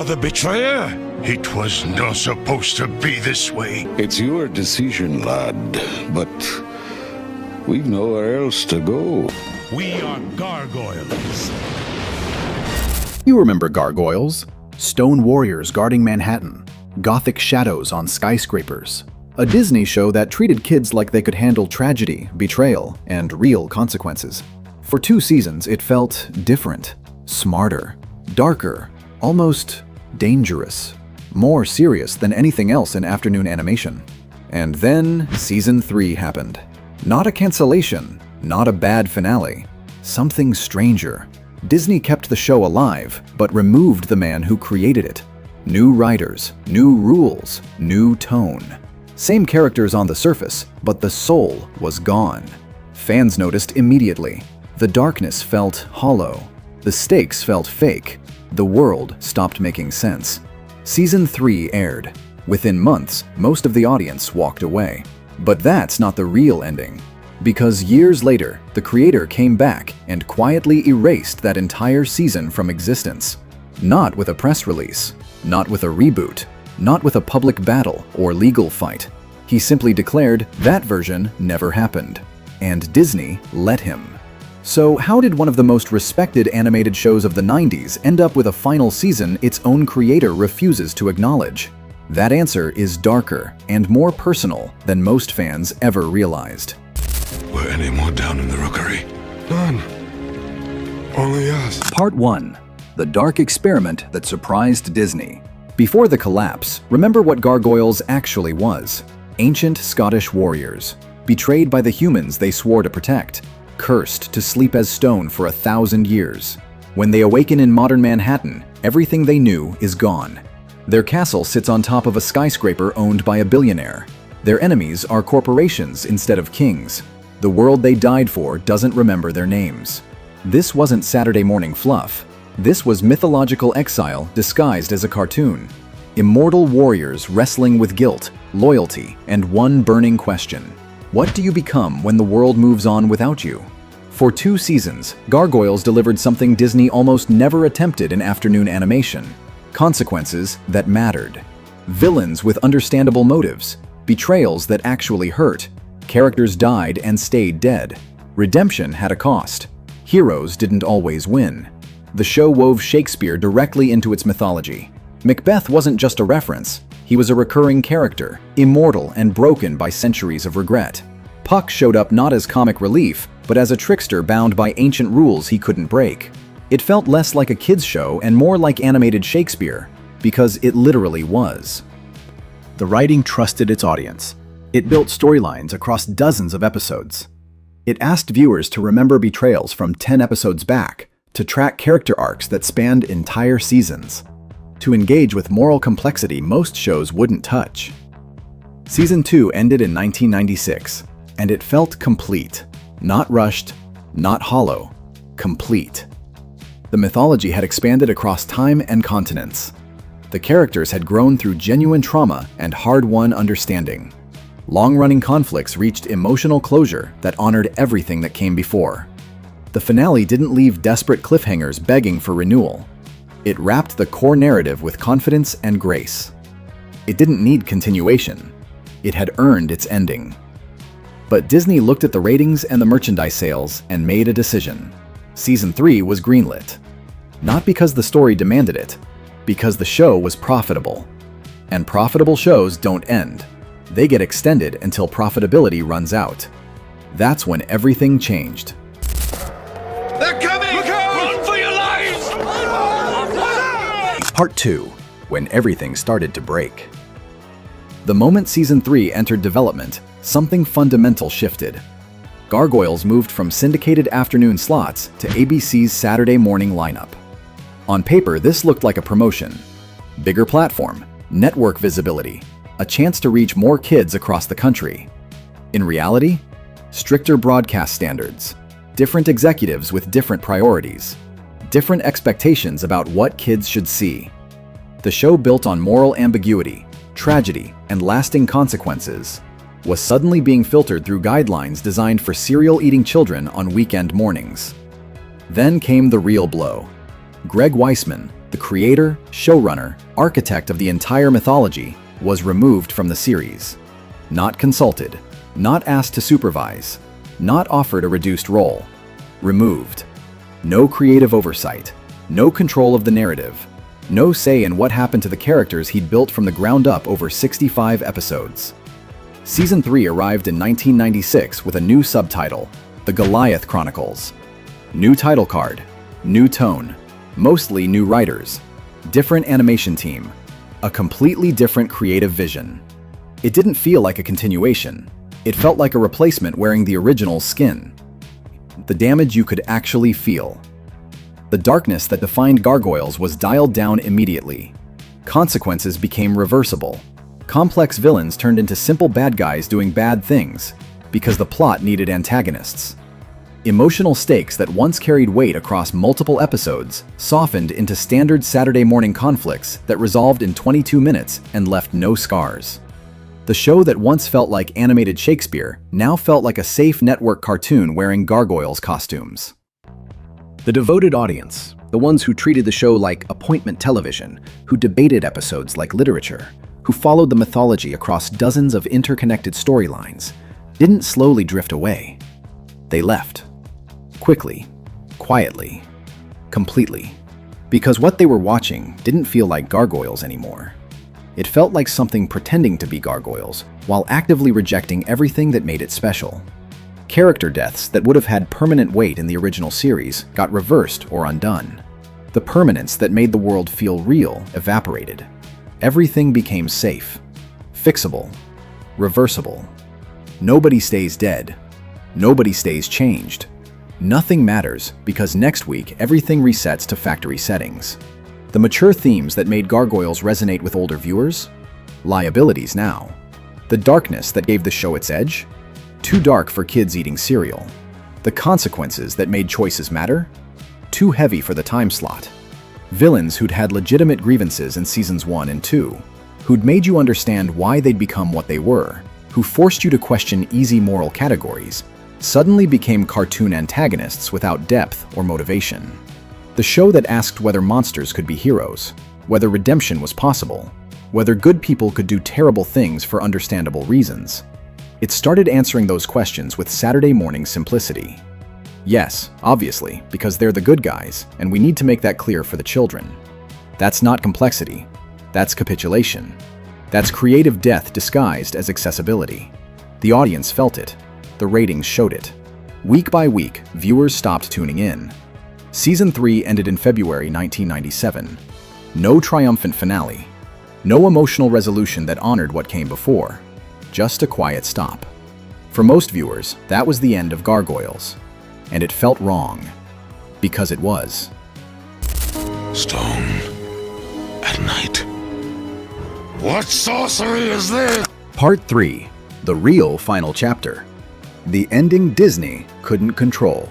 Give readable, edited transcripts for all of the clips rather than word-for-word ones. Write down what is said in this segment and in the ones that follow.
are the betrayer. It was not supposed to be this way. It's your decision, lad, but we've nowhere else to go. We are Gargoyles. You remember Gargoyles? Stone warriors guarding Manhattan, gothic shadows on skyscrapers. A Disney show that treated kids like they could handle tragedy, betrayal, and real consequences. For 2 seasons, it felt different, smarter, darker, almost dangerous, more serious than anything else in afternoon animation. And then Season 3 happened. Not a cancellation, not a bad finale, something stranger. Disney kept the show alive, but removed the man who created it. New writers, new rules, new tone. Same characters on the surface, but the soul was gone. Fans noticed immediately. The darkness felt hollow. The stakes felt fake. The world stopped making sense. Season 3 aired. Within months, most of the audience walked away. But that's not the real ending. Because years later, the creator came back and quietly erased that entire season from existence. Not with a press release, not with a reboot, not with a public battle or legal fight. He simply declared that version never happened. And Disney let him. So how did one of the most respected animated shows of the 90s end up with a final season its own creator refuses to acknowledge? That answer is darker and more personal than most fans ever realized. Were any more down in the rookery? None. Only us. Part 1. The dark experiment that surprised Disney. Before the collapse, remember what Gargoyles actually was. Ancient Scottish warriors, betrayed by the humans they swore to protect, cursed to sleep as stone for 1,000 years. When they awaken in modern Manhattan, everything they knew is gone. Their castle sits on top of a skyscraper owned by a billionaire. Their enemies are corporations instead of kings. The world they died for doesn't remember their names. This wasn't Saturday morning fluff. This was mythological exile disguised as a cartoon. Immortal warriors wrestling with guilt, loyalty, and one burning question. What do you become when the world moves on without you? For 2 seasons, Gargoyles delivered something Disney almost never attempted in afternoon animation. Consequences that mattered. Villains with understandable motives. Betrayals that actually hurt. Characters died and stayed dead. Redemption had a cost. Heroes didn't always win. The show wove Shakespeare directly into its mythology. Macbeth wasn't just a reference. He was a recurring character, immortal and broken by centuries of regret. Puck showed up not as comic relief, but as a trickster bound by ancient rules he couldn't break. It felt less like a kids' show and more like animated Shakespeare, because it literally was. The writing trusted its audience. It built storylines across dozens of episodes. It asked viewers to remember betrayals from 10 episodes back, to track character arcs that spanned entire seasons, to engage with moral complexity most shows wouldn't touch. Season 2 ended in 1996, and it felt complete. Not rushed, not hollow, complete. The mythology had expanded across time and continents. The characters had grown through genuine trauma and hard-won understanding. Long-running conflicts reached emotional closure that honored everything that came before. The finale didn't leave desperate cliffhangers begging for renewal. It wrapped the core narrative with confidence and grace. It didn't need continuation. It had earned its ending. But Disney looked at the ratings and the merchandise sales and made a decision. Season 3 was greenlit. Not because the story demanded it, because the show was profitable. And profitable shows don't end. They get extended until profitability runs out. That's when everything changed. They're coming! Look out! Run for your lives! Part 2. When everything started to break. The moment Season 3 entered development, something fundamental shifted. Gargoyles moved from syndicated afternoon slots to ABC's Saturday morning lineup. On paper, this looked like a promotion. Bigger platform, network visibility, a chance to reach more kids across the country. In reality, stricter broadcast standards, different executives with different priorities, different expectations about what kids should see. The show built on moral ambiguity, tragedy, and lasting consequences was suddenly being filtered through guidelines designed for cereal-eating children on weekend mornings. Then came the real blow. Greg Weisman, The creator, showrunner, architect of the entire mythology was removed from the series. Not consulted, not asked to supervise, not offered a reduced role. Removed. No creative oversight, no control of the narrative, no say in what happened to the characters he'd built from the ground up over 65 episodes. Season 3 arrived in 1996 with a new subtitle, The Goliath Chronicles. New title card, new tone, mostly new writers, different animation team, a completely different creative vision. It didn't feel like a continuation. It felt like a replacement wearing the original's skin. The damage you could actually feel. The darkness that defined Gargoyles was dialed down immediately. Consequences became reversible. Complex villains turned into simple bad guys doing bad things because the plot needed antagonists. Emotional stakes that once carried weight across multiple episodes softened into standard Saturday morning conflicts that resolved in 22 minutes and left no scars. The show that once felt like animated Shakespeare now felt like a safe network cartoon wearing Gargoyles costumes. The devoted audience, the ones who treated the show like appointment television, who debated episodes like literature, who followed the mythology across dozens of interconnected storylines, didn't slowly drift away. They left. Quickly, quietly, completely. Because what they were watching didn't feel like Gargoyles anymore. It felt like something pretending to be Gargoyles while actively rejecting everything that made it special. Character deaths that would have had permanent weight in the original series got reversed or undone. The permanence that made the world feel real evaporated. Everything became safe, fixable, reversible. Nobody stays dead. Nobody stays changed. Nothing matters because next week everything resets to factory settings. The mature themes that made Gargoyles resonate with older viewers? Liabilities now. The darkness that gave the show its edge? Too dark for kids eating cereal. The consequences that made choices matter? Too heavy for the time slot. Villains who'd had legitimate grievances in seasons 1 and 2, who'd made you understand why they'd become what they were, who forced you to question easy moral categories, suddenly became cartoon antagonists without depth or motivation. The show that asked whether monsters could be heroes, whether redemption was possible, whether good people could do terrible things for understandable reasons. It started answering those questions with Saturday morning simplicity. Yes, obviously, because they're the good guys, and we need to make that clear for the children. That's not complexity. That's capitulation. That's creative death disguised as accessibility. The audience felt it. The ratings showed it. Week by week, viewers stopped tuning in. Season 3 ended in February 1997. No triumphant finale. No emotional resolution that honored what came before. Just a quiet stop. For most viewers, that was the end of Gargoyles. And it felt wrong. Because it was. Stone. At night. What sorcery is this? Part 3. The real final chapter. The ending Disney couldn't control.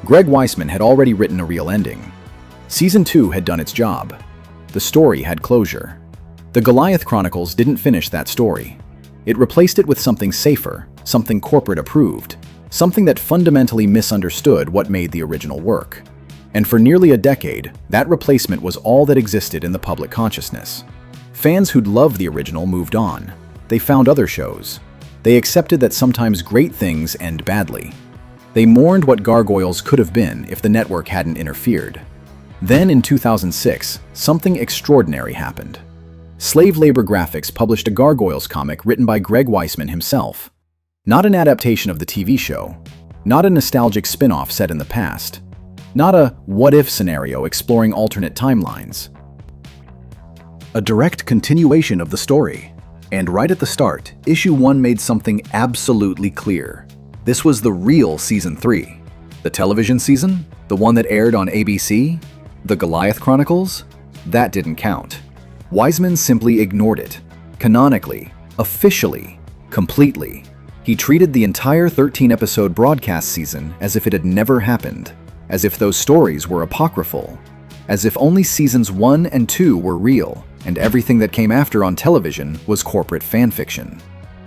Greg Weisman had already written a real ending. Season 2 had done its job. The story had closure. The Goliath Chronicles didn't finish that story. It replaced it with something safer, something corporate approved, something that fundamentally misunderstood what made the original work. And for nearly a decade, that replacement was all that existed in the public consciousness. Fans who'd loved the original moved on. They found other shows. They accepted that sometimes great things end badly. They mourned what Gargoyles could have been if the network hadn't interfered. Then in 2006, something extraordinary happened. Slave Labor Graphics published a Gargoyles comic written by Greg Weisman himself. Not an adaptation of the TV show. Not a nostalgic spin-off set in the past. Not a what-if scenario exploring alternate timelines. A direct continuation of the story. And right at the start, Issue 1 made something absolutely clear. This was the real Season 3. The television season? The one that aired on ABC? The Goliath Chronicles? That didn't count. Weisman simply ignored it. Canonically, officially, completely. He treated the entire 13-episode broadcast season as if it had never happened. As if those stories were apocryphal. As if only Seasons 1 and 2 were real, and everything that came after on television was corporate fanfiction.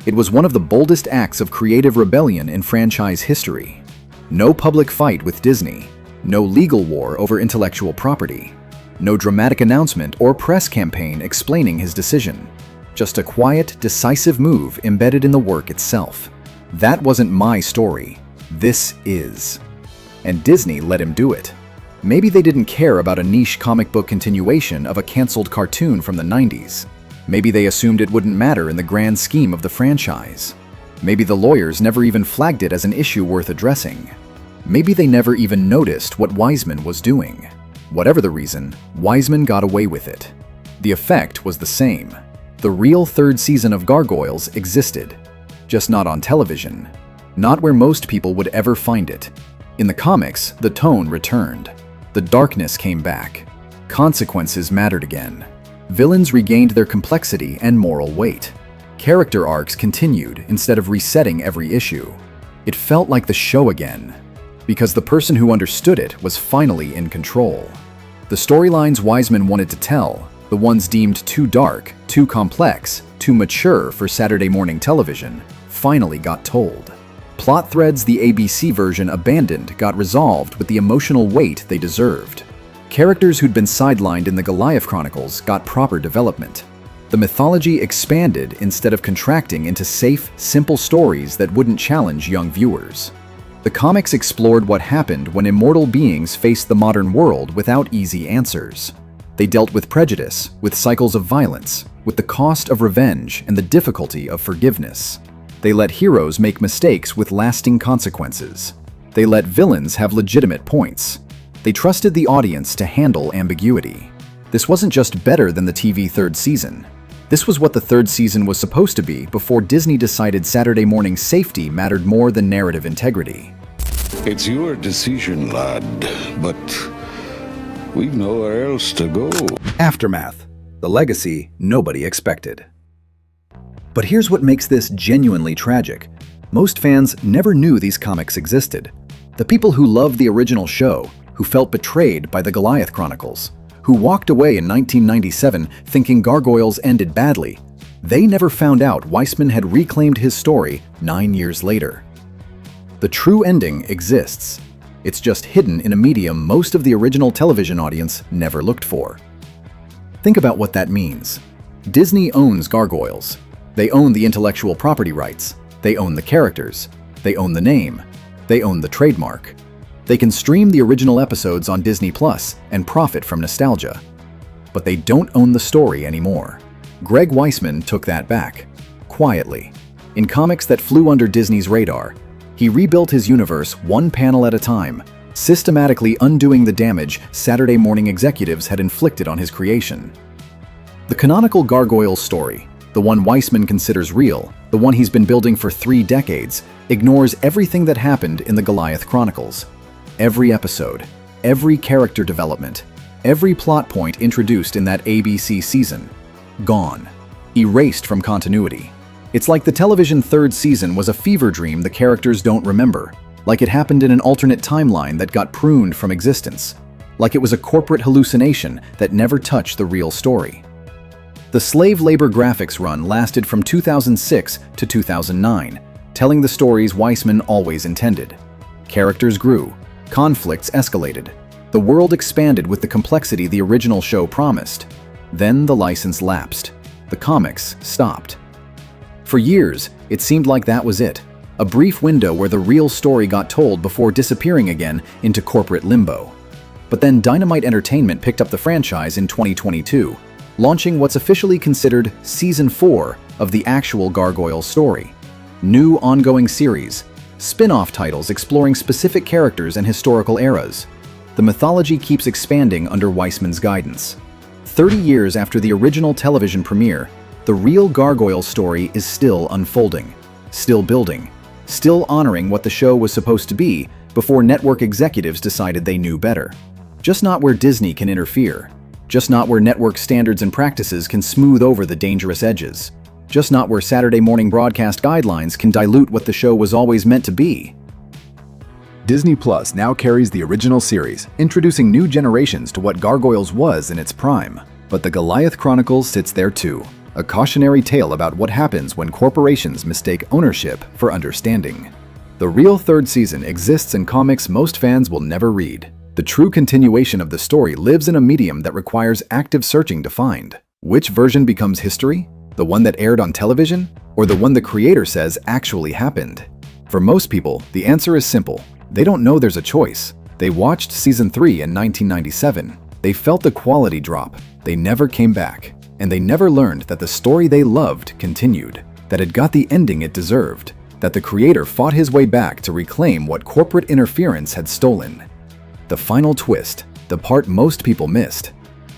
It was one of the boldest acts of creative rebellion in franchise history. No public fight with Disney. No legal war over intellectual property. No dramatic announcement or press campaign explaining his decision. Just a quiet, decisive move embedded in the work itself. That wasn't my story. This is. And Disney let him do it. Maybe they didn't care about a niche comic book continuation of a canceled cartoon from the 90s. Maybe they assumed it wouldn't matter in the grand scheme of the franchise. Maybe the lawyers never even flagged it as an issue worth addressing. Maybe they never even noticed what Wiseman was doing. Whatever the reason, Wiseman got away with it. The effect was the same. The real third season of Gargoyles existed, just not on television. Not where most people would ever find it. In the comics, the tone returned. The darkness came back. Consequences mattered again. Villains regained their complexity and moral weight. Character arcs continued instead of resetting every issue. It felt like the show again, because the person who understood it was finally in control. The storylines Wiseman wanted to tell, the ones deemed too dark, too complex, too mature for Saturday morning television, finally got told. Plot threads the ABC version abandoned got resolved with the emotional weight they deserved. Characters who'd been sidelined in the Goliath Chronicles got proper development. The mythology expanded instead of contracting into safe, simple stories that wouldn't challenge young viewers. The comics explored what happened when immortal beings faced the modern world without easy answers. They dealt with prejudice, with cycles of violence, with the cost of revenge and the difficulty of forgiveness. They let heroes make mistakes with lasting consequences. They let villains have legitimate points. They trusted the audience to handle ambiguity. This wasn't just better than the TV third season. This was what the third season was supposed to be before Disney decided Saturday morning safety mattered more than narrative integrity. It's your decision, lad, but we've nowhere else to go. Aftermath. The legacy nobody expected. But here's what makes this genuinely tragic. Most fans never knew these comics existed. The people who loved the original show, who felt betrayed by the Goliath Chronicles, who walked away in 1997 thinking Gargoyles ended badly, they never found out Wiseman had reclaimed his story 9 years later. The true ending exists. It's just hidden in a medium most of the original television audience never looked for. Think about what that means. Disney owns Gargoyles. They own the intellectual property rights. They own the characters. They own the name. They own the trademark. They can stream the original episodes on Disney Plus and profit from nostalgia. But they don't own the story anymore. Greg Weisman took that back, quietly. In comics that flew under Disney's radar, he rebuilt his universe one panel at a time, systematically undoing the damage Saturday morning executives had inflicted on his creation. The canonical Gargoyles story, the one Weisman considers real, the one he's been building for 3 decades, ignores everything that happened in the Goliath Chronicles. Every episode, every character development, every plot point introduced in that ABC season, gone, erased from continuity. It's like the television third season was a fever dream the characters don't remember, like it happened in an alternate timeline that got pruned from existence, like it was a corporate hallucination that never touched the real story. The slave labor graphics run lasted from 2006 to 2009, telling the stories Weisman always intended. Characters grew, conflicts escalated, the world expanded with the complexity the original show promised. Then the license lapsed. The comics stopped. For years, it seemed like that was it, a brief window where the real story got told before disappearing again into corporate limbo. But then Dynamite Entertainment picked up the franchise in 2022, launching what's officially considered Season 4 of the actual Gargoyles story. New ongoing series, spin-off titles exploring specific characters and historical eras. The mythology keeps expanding under Weisman's guidance. 30 years after the original television premiere, the real Gargoyles story is still unfolding, still building, still honoring what the show was supposed to be before network executives decided they knew better. Just not where Disney can interfere. Just not where network standards and practices can smooth over the dangerous edges. Just not where Saturday morning broadcast guidelines can dilute what the show was always meant to be. Disney Plus now carries the original series, introducing new generations to what Gargoyles was in its prime. But the Goliath Chronicles sits there too, a cautionary tale about what happens when corporations mistake ownership for understanding. The real third season exists in comics most fans will never read. The true continuation of the story lives in a medium that requires active searching to find. Which version becomes history? The one that aired on television? Or the one the creator says actually happened? For most people, the answer is simple. They don't know there's a choice. They watched season 3 in 1997. They felt the quality drop. They never came back. And they never learned that the story they loved continued, that it got the ending it deserved, that the creator fought his way back to reclaim what corporate interference had stolen. The final twist, the part most people missed.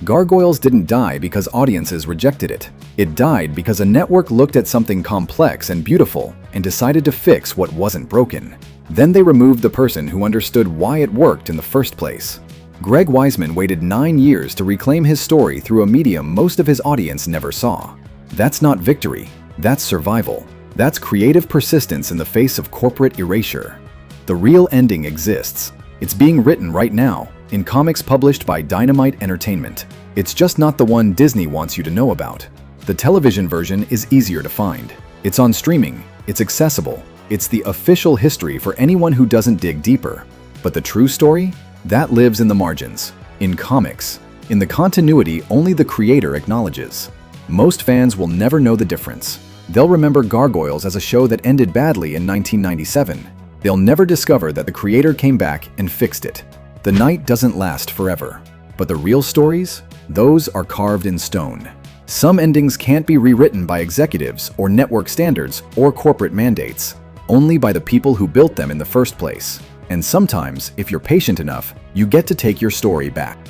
Gargoyles didn't die because audiences rejected it. It died because a network looked at something complex and beautiful and decided to fix what wasn't broken. Then they removed the person who understood why it worked in the first place. Greg Weisman waited 9 years to reclaim his story through a medium most of his audience never saw. That's not victory. That's survival. That's creative persistence in the face of corporate erasure. The real ending exists. It's being written right now, in comics published by Dynamite Entertainment. It's just not the one Disney wants you to know about. The television version is easier to find. It's on streaming. It's accessible. It's the official history for anyone who doesn't dig deeper. But the true story? That lives in the margins, in comics, in the continuity only the creator acknowledges. Most fans will never know the difference. They'll remember Gargoyles as a show that ended badly in 1997. They'll never discover that the creator came back and fixed it. The night doesn't last forever. But the real stories? Those are carved in stone. Some endings can't be rewritten by executives or network standards or corporate mandates, only by the people who built them in the first place. And sometimes, if you're patient enough, you get to take your story back.